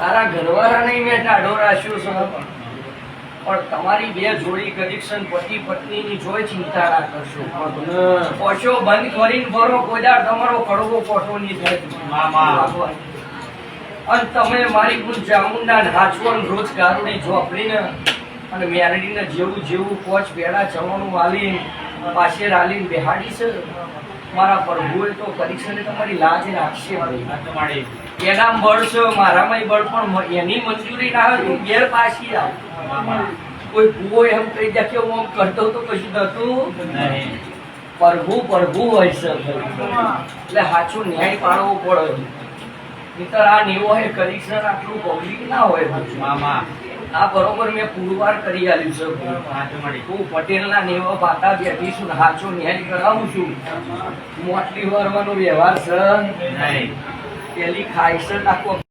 તારા ઘરવાળા નહીં મેં ટાઢો રાખ્યો છે, પણ તમારી બે જોડી કનેક્શન પતિ પત્નીની જોઈ ચિંતા ના કરશો. પોશો બંધ કરીને ભરો, કોઈ દાડ તમારો કડવો પોશો નહીં થાય. અને તમે મારી ગુણ ચામુંડા નાચવણ રોજ ગારુડી ઝોપડીને અને મેરડીને જેવું જેવું પોચ પેડા ચવાનું વાલી પાછે રાલીને બેહાડી છે. મારા પ્રભુએ તો પરીક્ષાને તમારી લાજ રાખશે. એના બળ છે, મારામાં બળ, પણ એની મંજૂરી ના હોય તો ઘેર પાછી આવ. કોઈ ભૂવો એમ કહી દે કે હું આમ કરતો તો કશું થતું નહીં. પ્રભુ પ્રભુ હોય છે, એટલે સાચો ન્યાય પાડવો પડે. નહીતર આ નેવો હે કરિશ્ન આટલું પબ્લિક ના હોય. આ બરોબર મેં પુરવાર કરી આલ્યું છે. હું પટેલના નેવા પાતા બેઠીશું, સાચો ન્યાય કરાવું છું. મોટલી વારવાનો વ્યવહાર છે પેલી ખાય છે નાખો.